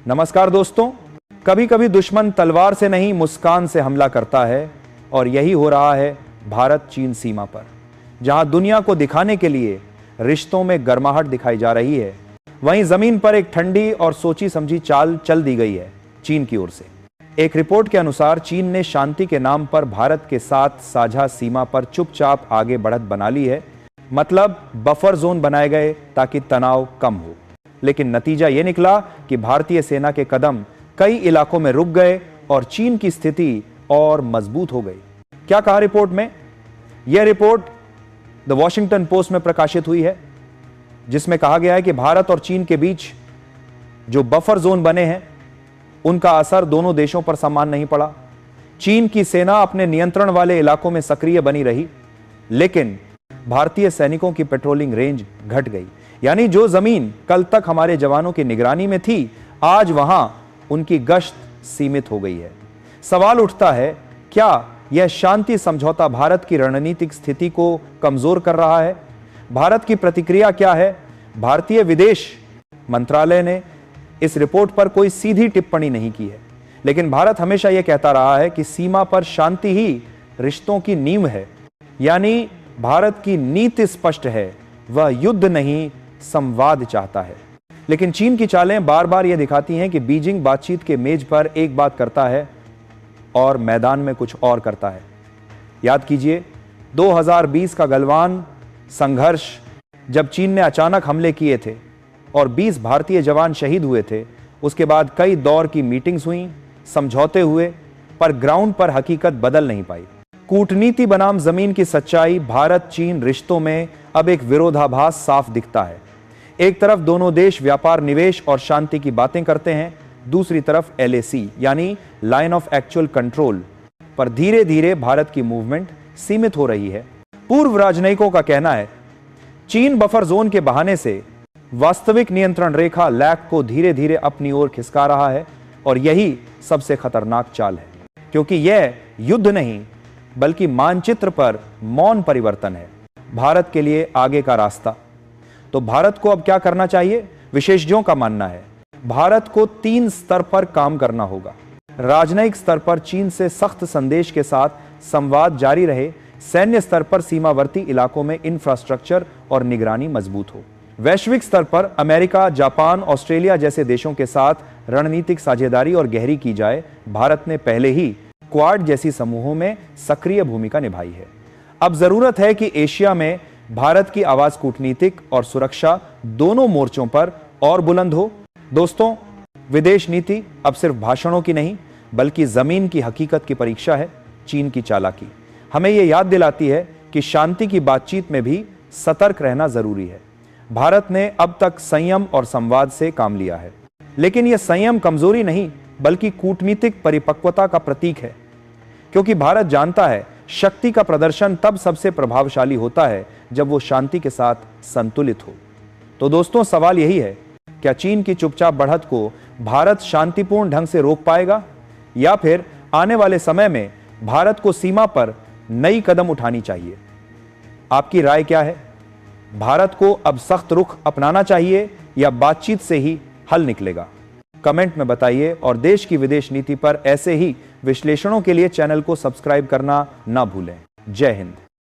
नमस्कार दोस्तों, कभी कभी दुश्मन तलवार से नहीं मुस्कान से हमला करता है और यही हो रहा है भारत चीन सीमा पर। जहां दुनिया को दिखाने के लिए रिश्तों में गर्माहट दिखाई जा रही है, वहीं जमीन पर एक ठंडी और सोची समझी चाल चल दी गई है चीन की ओर से। एक रिपोर्ट के अनुसार चीन ने शांति के नाम पर भारत के साथ साझा सीमा पर चुपचाप आगे बढ़त बना ली है। मतलब बफर जोन बनाए गए ताकि तनाव कम हो, लेकिन नतीजा यह निकला कि भारतीय सेना के कदम कई इलाकों में रुक गए और चीन की स्थिति और मजबूत हो गई। क्या कहा रिपोर्ट में? यह रिपोर्ट द वॉशिंगटन पोस्ट में प्रकाशित हुई है, जिसमें कहा गया है कि भारत और चीन के बीच जो बफर जोन बने हैं, उनका असर दोनों देशों पर समान नहीं पड़ा। चीन की सेना अपने नियंत्रण वाले इलाकों में सक्रिय बनी रही, लेकिन भारतीय सैनिकों की पेट्रोलिंग रेंज घट गई। यानी जो जमीन कल तक हमारे जवानों की निगरानी में थी, आज वहां उनकी गश्त सीमित हो गई है। सवाल उठता है, क्या यह शांति समझौता भारत की रणनीतिक स्थिति को कमजोर कर रहा है? भारत की प्रतिक्रिया क्या है? भारतीय विदेश मंत्रालय ने इस रिपोर्ट पर कोई सीधी टिप्पणी नहीं की है, लेकिन भारत हमेशा यह कहता रहा है कि सीमा पर शांति ही रिश्तों की नींव है। यानी भारत की नीति स्पष्ट है, वह युद्ध नहीं संवाद चाहता है। लेकिन चीन की चालें बार बार यह दिखाती हैं कि बीजिंग बातचीत के मेज पर एक बात करता है और मैदान में कुछ और करता है। याद कीजिए 2020 का गलवान संघर्ष, जब चीन ने अचानक हमले किए थे और 20 भारतीय जवान शहीद हुए थे। उसके बाद कई दौर की मीटिंग्स हुई, समझौते हुए, पर ग्राउंड पर हकीकत बदल नहीं पाई। कूटनीति बनाम जमीन की सच्चाई भारत चीन रिश्तों में अब एक विरोधाभास साफ दिखता है। एक तरफ दोनों देश व्यापार, निवेश और शांति की बातें करते हैं, दूसरी तरफ LAC यानी लाइन ऑफ एक्चुअल कंट्रोल पर धीरे धीरे भारत की मूवमेंट सीमित हो रही है। पूर्व राजनयिकों का कहना है, चीन बफर जोन के बहाने से वास्तविक नियंत्रण रेखा लैक को धीरे धीरे अपनी ओर खिसका रहा है और यही सबसे खतरनाक चाल है, क्योंकि यह युद्ध नहीं बल्कि मानचित्र पर मौन परिवर्तन है। भारत के लिए आगे का रास्ता। तो भारत को अब क्या करना चाहिए? विशेषज्ञों का मानना है भारत को 3 स्तर पर काम करना होगा। राजनयिक स्तर पर चीन से सख्त संदेश के साथ संवाद जारी रहे। सैन्य स्तर पर सीमावर्ती इलाकों में इंफ्रास्ट्रक्चर और निगरानी मजबूत हो। वैश्विक स्तर पर अमेरिका, जापान, ऑस्ट्रेलिया जैसे देशों के साथ रणनीतिक साझेदारी और गहरी की जाए। भारत ने पहले ही क्वाड जैसी समूहों में सक्रिय भूमिका निभाई है। अब जरूरत है कि एशिया में भारत की आवाज कूटनीतिक और सुरक्षा दोनों मोर्चों पर और बुलंद हो। दोस्तों, विदेश नीति अब सिर्फ भाषणों की नहीं बल्कि जमीन की हकीकत की परीक्षा है। चीन की चालाकी हमें यह याद दिलाती है कि शांति की बातचीत में भी सतर्क रहना जरूरी है। भारत ने अब तक संयम और संवाद से काम लिया है, लेकिन यह संयम कमजोरी नहीं बल्कि कूटनीतिक परिपक्वता का प्रतीक है, क्योंकि भारत जानता है शक्ति का प्रदर्शन तब सबसे प्रभावशाली होता है जब वो शांति के साथ संतुलित हो। तो दोस्तों, सवाल यही है, क्या चीन की चुपचाप बढ़त को भारत शांतिपूर्ण ढंग से रोक पाएगा, या फिर आने वाले समय में भारत को सीमा पर नई कदम उठानी चाहिए? आपकी राय क्या है? भारत को अब सख्त रुख अपनाना चाहिए या बातचीत से ही हल निकलेगा? कमेंट में बताइए और देश की विदेश नीति पर ऐसे ही विश्लेषणों के लिए चैनल को सब्सक्राइब करना ना भूलें। जय हिंद।